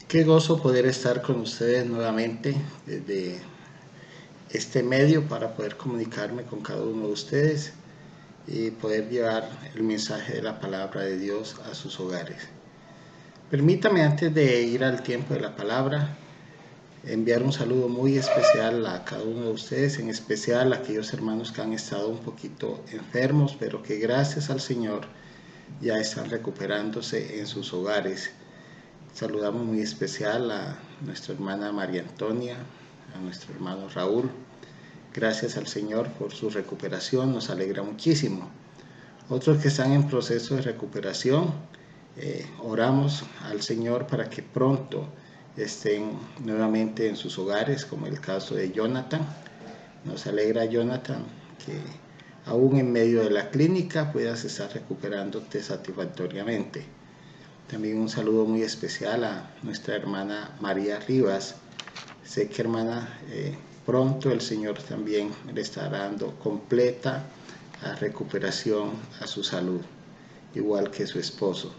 Qué gozo poder estar con ustedes nuevamente desde este medio para poder comunicarme con cada uno de ustedes y poder llevar el mensaje de la palabra de Dios a sus hogares. Permítame, antes de ir al tiempo de la palabra, enviar un saludo muy especial a cada uno de ustedes, en especial a aquellos hermanos que han estado un poquito enfermos, pero que gracias al Señor ya están recuperándose en sus hogares. Saludamos muy especial a nuestra hermana María Antonia, a nuestro hermano Raúl. Gracias al Señor por su recuperación, nos alegra muchísimo. Otros que están en proceso de recuperación, oramos al Señor para que pronto estén nuevamente en sus hogares, como el caso de Jonathan. Nos alegra, Jonathan, que aún en medio de la clínica puedas estar recuperándote satisfactoriamente. También un saludo muy especial a nuestra hermana María Rivas. Sé que, hermana, pronto el Señor también le estará dando completa recuperación a su salud, igual que su esposo,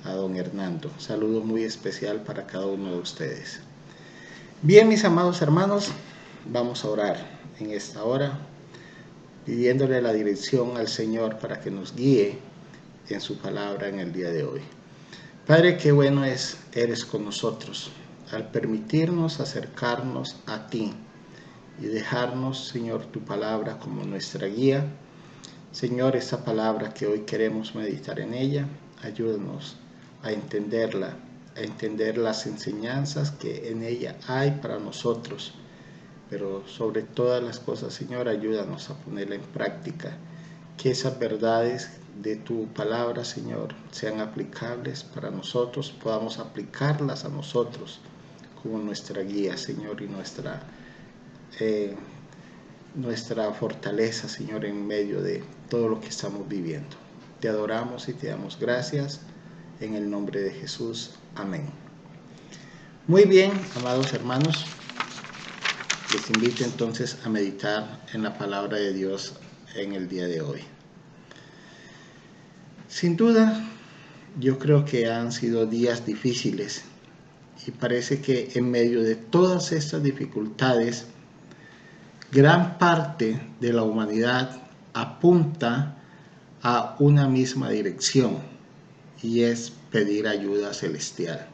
a don Hernando. Saludo muy especial para cada uno de ustedes. Bien, mis amados hermanos, vamos a orar en esta hora, pidiéndole la dirección al Señor para que nos guíe en su palabra en el día de hoy. Padre, qué bueno eres con nosotros al permitirnos acercarnos a ti y dejarnos, Señor, tu palabra como nuestra guía. Señor, esta palabra que hoy queremos meditar en ella, ayúdanos a entenderla, a entender las enseñanzas que en ella hay para nosotros. Pero sobre todas las cosas, Señor, ayúdanos a ponerla en práctica, que esas verdades de tu palabra, Señor, sean aplicables para nosotros, podamos aplicarlas a nosotros como nuestra guía, Señor, y nuestra fortaleza, Señor, en medio de todo lo que estamos viviendo. Te adoramos y te damos gracias en el nombre de Jesús. Amén. Muy bien, amados hermanos, les invito entonces a meditar en la palabra de Dios en el día de hoy. Sin duda, yo creo que han sido días difíciles y parece que en medio de todas estas dificultades, gran parte de la humanidad apunta a una misma dirección y es pedir ayuda celestial.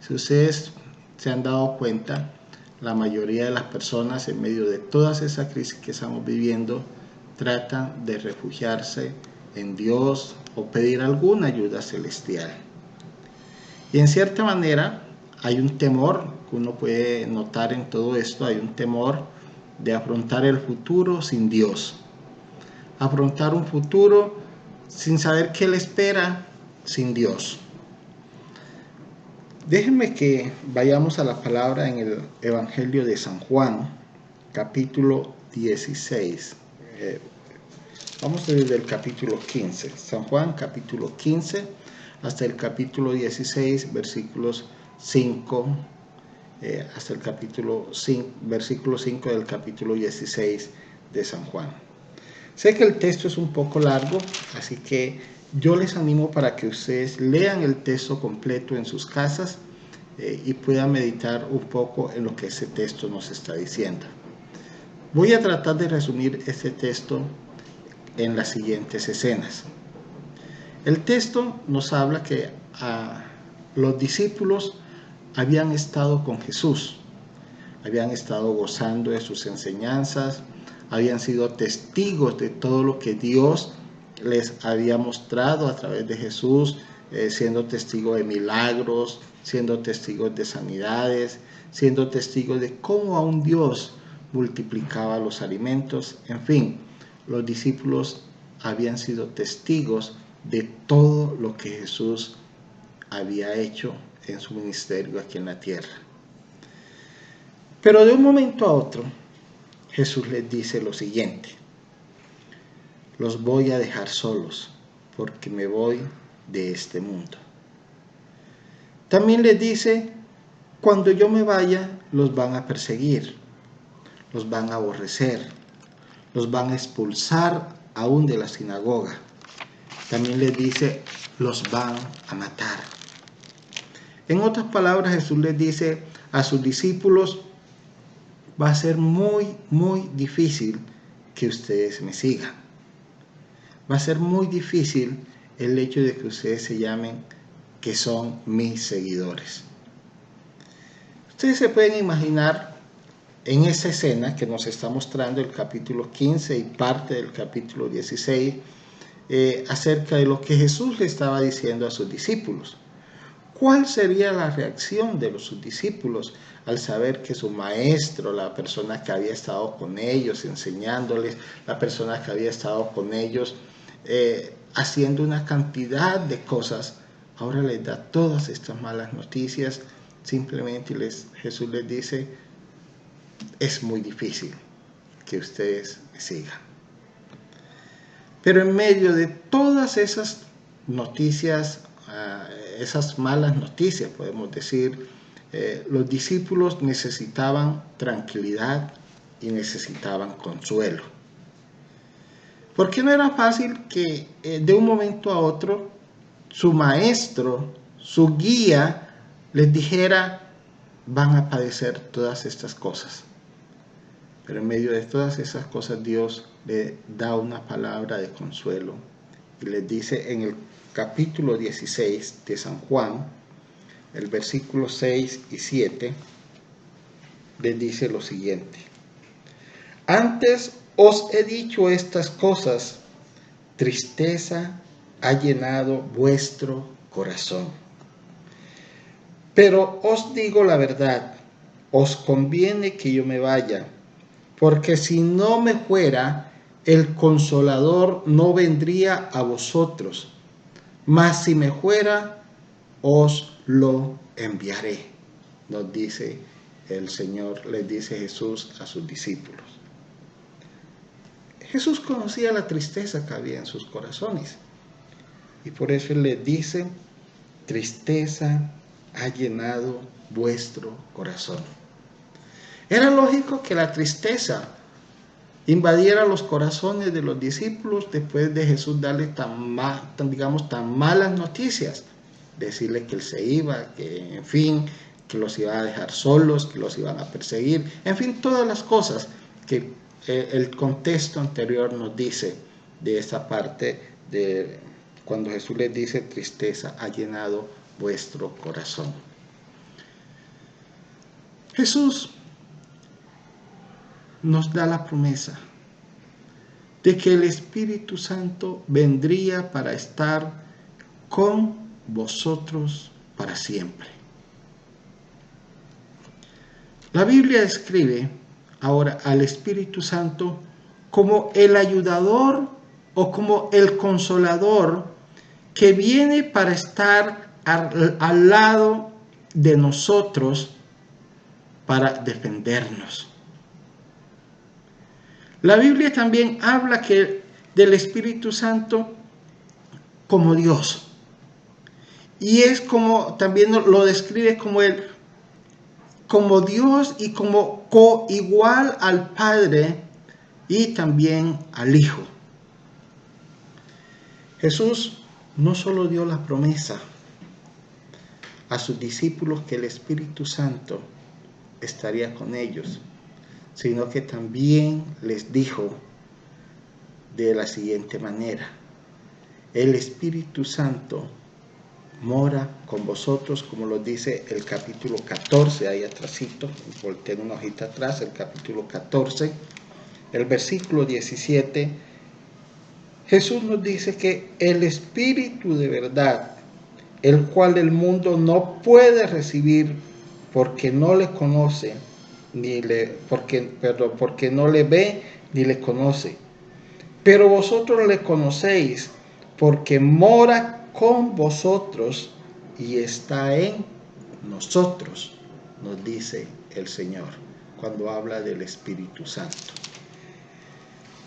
Si ustedes se han dado cuenta, la mayoría de las personas en medio de todas esas crisis que estamos viviendo tratan de refugiarse en Dios o pedir alguna ayuda celestial. Y en cierta manera hay un temor que uno puede notar en todo esto, hay un temor de afrontar el futuro sin Dios, afrontar un futuro sin saber qué le espera sin Dios. Déjenme que vayamos a la palabra en el Evangelio de San Juan, capítulo 16. Vamos desde el capítulo 15. San Juan, capítulo 15, hasta el capítulo 16, versículos 5, hasta el capítulo 5, versículo 5 del capítulo 16 de San Juan. Sé que el texto es un poco largo, así que yo les animo para que ustedes lean el texto completo en sus casas y puedan meditar un poco en lo que ese texto nos está diciendo. Voy a tratar de resumir este texto en las siguientes escenas. El texto nos habla que los discípulos habían estado con Jesús, habían estado gozando de sus enseñanzas, habían sido testigos de todo lo que Dios les había mostrado a través de Jesús, siendo testigos de milagros, siendo testigos de sanidades, siendo testigos de cómo aún Dios multiplicaba los alimentos. En fin, los discípulos habían sido testigos de todo lo que Jesús había hecho en su ministerio aquí en la tierra. Pero de un momento a otro, Jesús les dice lo siguiente: los voy a dejar solos porque me voy de este mundo. También les dice: cuando yo me vaya, los van a perseguir, los van a aborrecer, los van a expulsar aún de la sinagoga. También les dice: los van a matar. En otras palabras, Jesús les dice a sus discípulos, va a ser muy, muy difícil que ustedes me sigan. Va a ser muy difícil el hecho de que ustedes se llamen que son mis seguidores. Ustedes se pueden imaginar en esa escena que nos está mostrando el capítulo 15 y parte del capítulo 16 acerca de lo que Jesús le estaba diciendo a sus discípulos. ¿Cuál sería la reacción de sus discípulos al saber que su maestro, la persona que había estado con ellos enseñándoles, la persona que había estado con ellos haciendo una cantidad de cosas, ahora les da todas estas malas noticias? Simplemente Jesús les dice, es muy difícil que ustedes me sigan. Pero en medio de todas esas noticias, esas malas noticias, podemos decir, los discípulos necesitaban tranquilidad y necesitaban consuelo. Porque no era fácil que de un momento a otro su maestro, su guía, les dijera, van a padecer todas estas cosas. Pero en medio de todas esas cosas Dios le da una palabra de consuelo y les dice en el capítulo 16 de San Juan, el versículo 6 y 7, les dice lo siguiente: antes os he dicho estas cosas, tristeza ha llenado vuestro corazón. Pero os digo la verdad, os conviene que yo me vaya, porque si no me fuera, el Consolador no vendría a vosotros, mas si me fuera, os lo enviaré, nos dice el Señor, les dice Jesús a sus discípulos. Jesús conocía la tristeza que había en sus corazones, y por eso Él les dice, tristeza ha llenado vuestro corazón. Era lógico que la tristeza invadiera los corazones de los discípulos después de Jesús darles tan malas noticias, decirles que Él se iba, que en fin, que los iba a dejar solos, que los iban a perseguir, en fin, todas las cosas que el contexto anterior nos dice de esta parte de cuando Jesús les dice, tristeza ha llenado vuestro corazón. Jesús nos da la promesa de que el Espíritu Santo vendría para estar con vosotros para siempre. La Biblia describe ahora al Espíritu Santo como el ayudador o como el consolador que viene para estar al lado de nosotros para defendernos. La Biblia también habla del Espíritu Santo como Dios. Y es como, también lo describe como Dios y como coigual al Padre y también al Hijo. Jesús no solo dio la promesa a sus discípulos que el Espíritu Santo estaría con ellos, sino que también les dijo de la siguiente manera: el Espíritu Santo mora con vosotros, como lo dice el capítulo 14, ahí atrásito, volteen una hojita atrás, el capítulo 14, el versículo 17, Jesús nos dice que el Espíritu de verdad, el cual el mundo no puede recibir porque no le conoce, porque no le ve ni le conoce. Pero vosotros le conocéis porque mora con vosotros y está en nosotros, nos dice el Señor cuando habla del Espíritu Santo.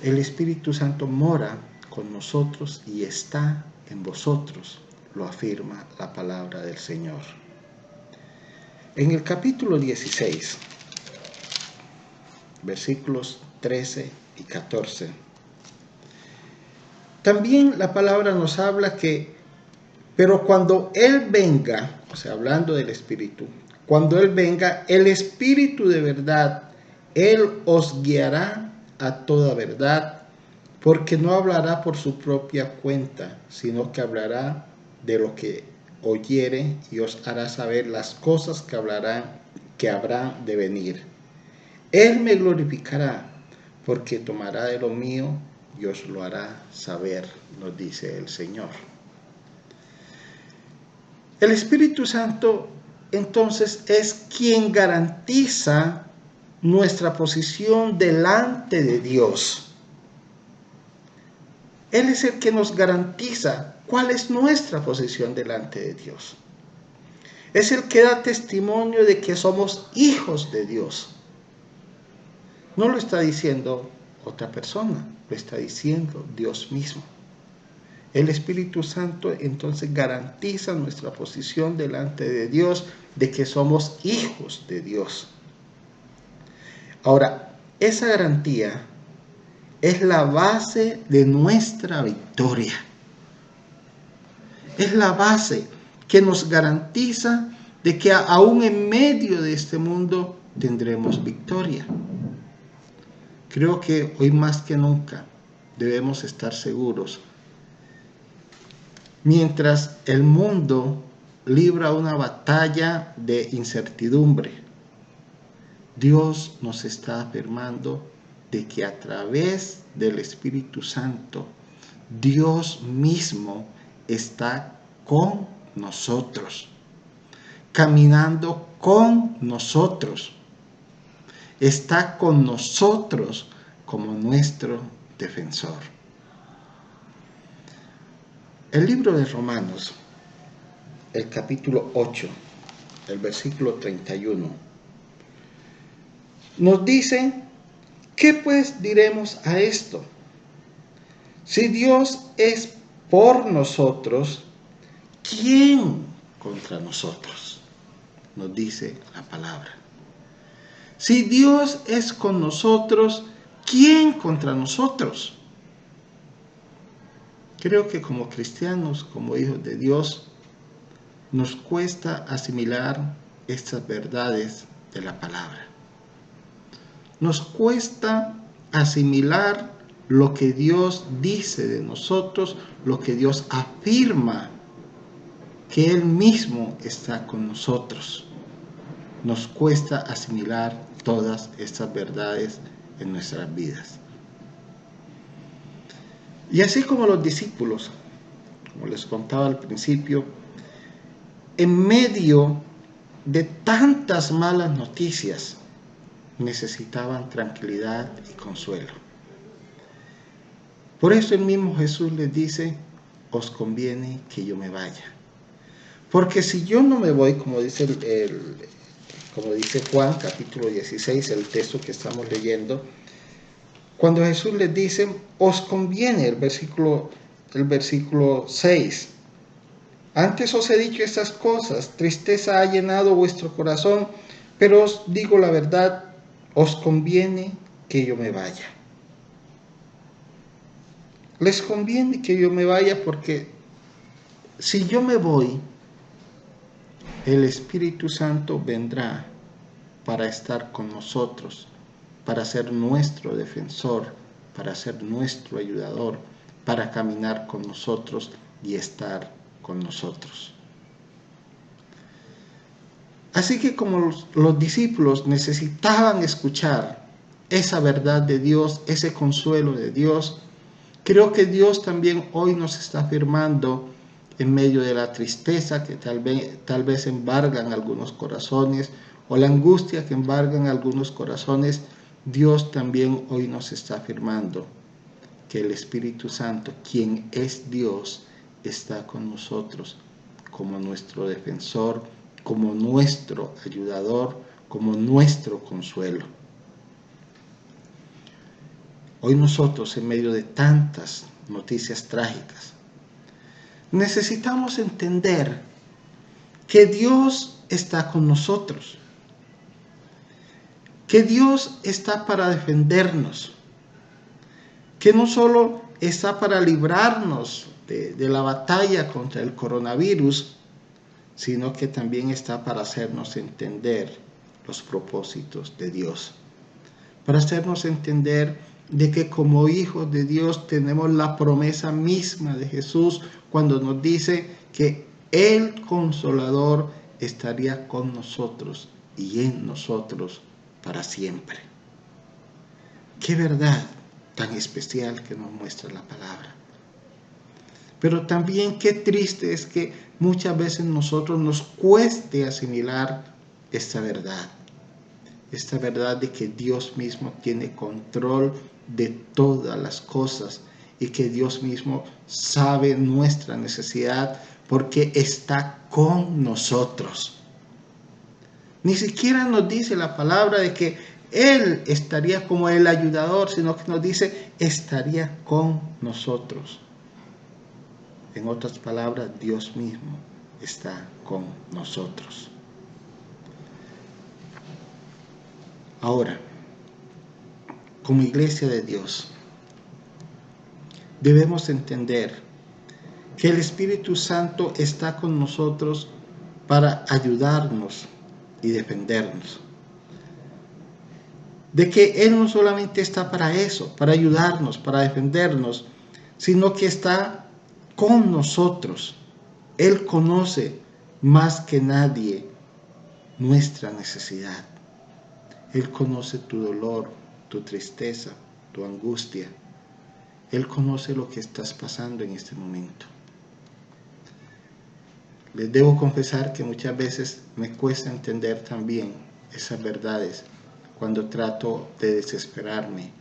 El Espíritu Santo mora con nosotros y está en vosotros, lo afirma la palabra del Señor. En el capítulo 16, versículos 13 y 14, también la palabra nos habla pero cuando Él venga, o sea, hablando del Espíritu, cuando Él venga, el Espíritu de verdad, Él os guiará a toda verdad, porque no hablará por su propia cuenta, sino que hablará de lo que oyere y os hará saber las cosas que habrán de venir. Él me glorificará, porque tomará de lo mío y os lo hará saber, nos dice el Señor. El Espíritu Santo entonces es quien garantiza nuestra posición delante de Dios. Él es el que nos garantiza cuál es nuestra posición delante de Dios. Es el que da testimonio de que somos hijos de Dios. No lo está diciendo otra persona, lo está diciendo Dios mismo. El Espíritu Santo entonces garantiza nuestra posición delante de Dios, de que somos hijos de Dios. Ahora, esa garantía es la base de nuestra victoria. Es la base que nos garantiza de que aún en medio de este mundo tendremos victoria. Creo que hoy más que nunca debemos estar seguros. Mientras el mundo libra una batalla de incertidumbre, Dios nos está afirmando de que a través del Espíritu Santo, Dios mismo está con nosotros, caminando con nosotros. Está con nosotros como nuestro defensor. El libro de Romanos, el capítulo 8, el versículo 31, nos dice, ¿qué pues diremos a esto? Si Dios es por nosotros, ¿quién contra nosotros? Nos dice la palabra. Si Dios es con nosotros, ¿quién contra nosotros? Creo que como cristianos, como hijos de Dios, nos cuesta asimilar estas verdades de la palabra. Nos cuesta asimilar lo que Dios dice de nosotros, lo que Dios afirma, que Él mismo está con nosotros. Nos cuesta asimilar todas estas verdades en nuestras vidas. Y así como los discípulos, como les contaba al principio, en medio de tantas malas noticias, necesitaban tranquilidad y consuelo. Por eso el mismo Jesús les dice, os conviene que yo me vaya. Porque si yo no me voy, como dice Juan capítulo 16, el texto que estamos leyendo, cuando Jesús les dice, os conviene, el versículo 6, antes os he dicho estas cosas, tristeza ha llenado vuestro corazón, pero os digo la verdad, os conviene que yo me vaya. Les conviene que yo me vaya porque si yo me voy, el Espíritu Santo vendrá para estar con nosotros, para ser nuestro defensor, para ser nuestro ayudador, para caminar con nosotros y estar con nosotros. Así que como los discípulos necesitaban escuchar esa verdad de Dios, ese consuelo de Dios, creo que Dios también hoy nos está afirmando en medio de la tristeza que tal vez embargan algunos corazones o la angustia que embargan algunos corazones. Dios también hoy nos está afirmando que el Espíritu Santo, quien es Dios, está con nosotros como nuestro defensor, como nuestro ayudador, como nuestro consuelo. Hoy nosotros, en medio de tantas noticias trágicas, necesitamos entender que Dios está con nosotros, que Dios está para defendernos, que no solo está para librarnos de la batalla contra el coronavirus, sino que también está para hacernos entender los propósitos de Dios, para hacernos entender de que como hijos de Dios tenemos la promesa misma de Jesús cuando nos dice que el Consolador estaría con nosotros y en nosotros para siempre. Qué verdad tan especial que nos muestra la palabra. Pero también qué triste es que muchas veces nosotros nos cueste asimilar esta verdad de que Dios mismo tiene control de todas las cosas y que Dios mismo sabe nuestra necesidad porque está con nosotros. Ni siquiera nos dice la palabra de que Él estaría como el ayudador, sino que nos dice estaría con nosotros. En otras palabras, Dios mismo está con nosotros. Ahora, como iglesia de Dios, debemos entender que el Espíritu Santo está con nosotros para ayudarnos y defendernos. De que Él no solamente está para eso, para ayudarnos, para defendernos, sino que está con nosotros. Él conoce más que nadie nuestra necesidad. Él conoce tu dolor, tu tristeza, tu angustia. Él conoce lo que estás pasando en este momento. Les debo confesar que muchas veces me cuesta entender también esas verdades cuando trato de desesperarme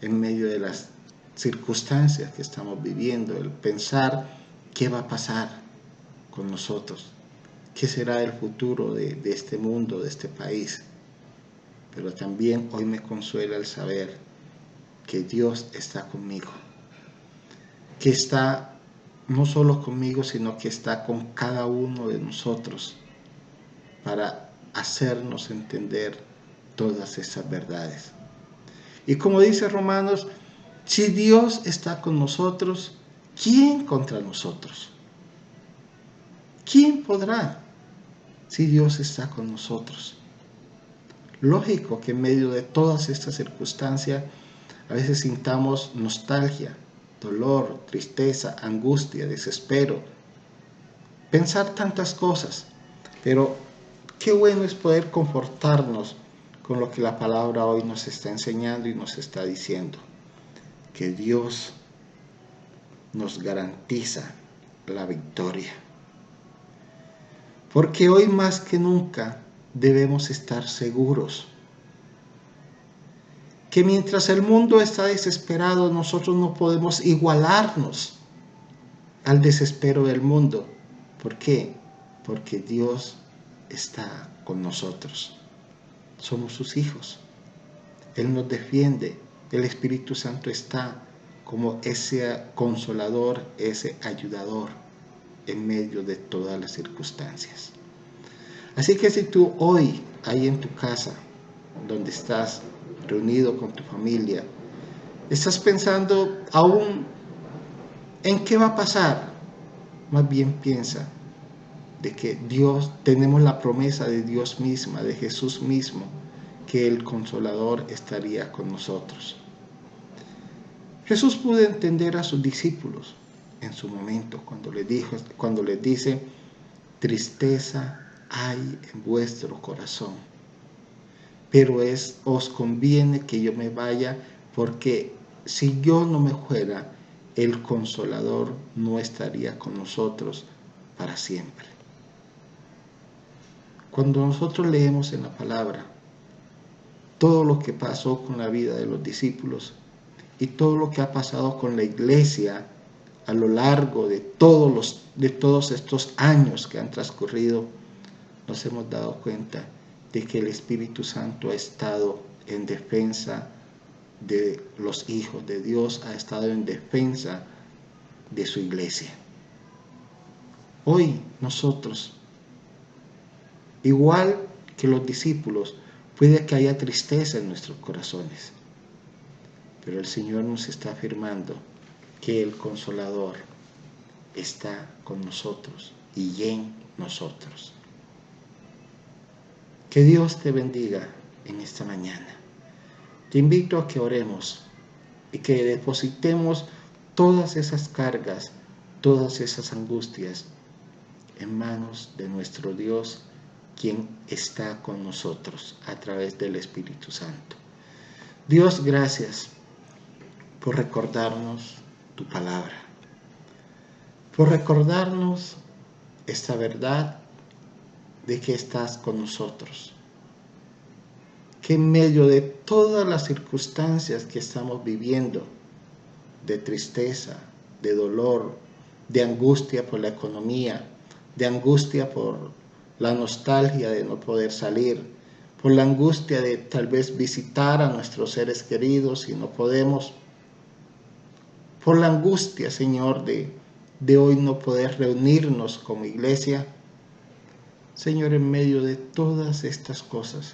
en medio de las circunstancias que estamos viviendo, el pensar qué va a pasar con nosotros, qué será el futuro de este mundo, de este país. Pero también hoy me consuela el saber que Dios está conmigo, que está no solo conmigo, sino que está con cada uno de nosotros para hacernos entender todas esas verdades. Y como dice Romanos, si Dios está con nosotros, ¿quién contra nosotros? ¿Quién podrá si Dios está con nosotros? Lógico que en medio de todas estas circunstancias a veces sintamos nostalgia, dolor, tristeza, angustia, desespero, pensar tantas cosas, pero qué bueno es poder confortarnos con lo que la palabra hoy nos está enseñando y nos está diciendo, que Dios nos garantiza la victoria. Porque hoy más que nunca debemos estar seguros que mientras el mundo está desesperado, nosotros no podemos igualarnos al desespero del mundo. ¿Por qué? Porque Dios está con nosotros. Somos sus hijos. Él nos defiende. El Espíritu Santo está como ese consolador, ese ayudador en medio de todas las circunstancias. Así que si tú hoy, ahí en tu casa, donde estás reunido con tu familia, estás pensando aún en qué va a pasar, más bien piensa de que Dios, tenemos la promesa de Dios misma, de Jesús mismo, que el Consolador estaría con nosotros. Jesús pudo entender a sus discípulos en su momento cuando les dice, tristeza hay en vuestro corazón, pero os conviene que yo me vaya, porque si yo no me fuera, el Consolador no estaría con nosotros para siempre. Cuando nosotros leemos en la palabra todo lo que pasó con la vida de los discípulos y todo lo que ha pasado con la iglesia a lo largo de todos estos años que han transcurrido, nos hemos dado cuenta de que el Espíritu Santo ha estado en defensa de los hijos de Dios, ha estado en defensa de su iglesia. Hoy nosotros, igual que los discípulos, puede que haya tristeza en nuestros corazones, pero el Señor nos está afirmando que el Consolador está con nosotros y en nosotros. Que Dios te bendiga en esta mañana. Te invito a que oremos y que depositemos todas esas cargas, todas esas angustias en manos de nuestro Dios, quien está con nosotros a través del Espíritu Santo. Dios, gracias por recordarnos tu palabra, por recordarnos esta verdad de que estás con nosotros, que en medio de todas las circunstancias que estamos viviendo, de tristeza, de dolor, de angustia por la economía, de angustia por la nostalgia de no poder salir, por la angustia de tal vez visitar a nuestros seres queridos y no podemos, por la angustia, Señor, de hoy no poder reunirnos como iglesia. Señor, en medio de todas estas cosas,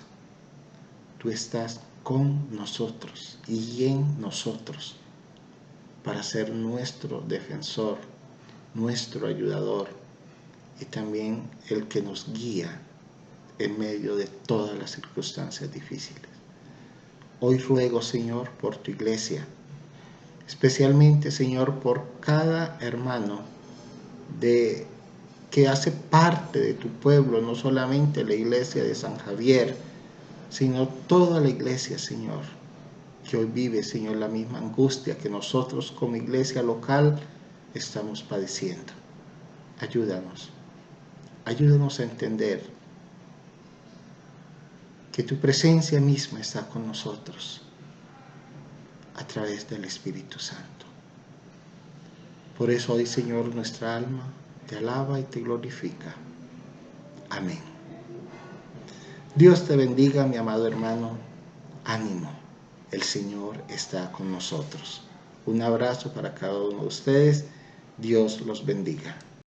tú estás con nosotros y en nosotros para ser nuestro defensor, nuestro ayudador y también el que nos guía en medio de todas las circunstancias difíciles. Hoy ruego, Señor, por tu iglesia, especialmente, Señor, por cada hermano que hace parte de tu pueblo, no solamente la iglesia de San Javier, sino toda la iglesia, Señor, que hoy vive, Señor, la misma angustia que nosotros como iglesia local estamos padeciendo. Ayúdanos a entender que tu presencia misma está con nosotros a través del Espíritu Santo. Por eso hoy, Señor, nuestra alma te alaba y te glorifica. Amén. Dios te bendiga, mi amado hermano. Ánimo, el Señor está con nosotros. Un abrazo para cada uno de ustedes. Dios los bendiga.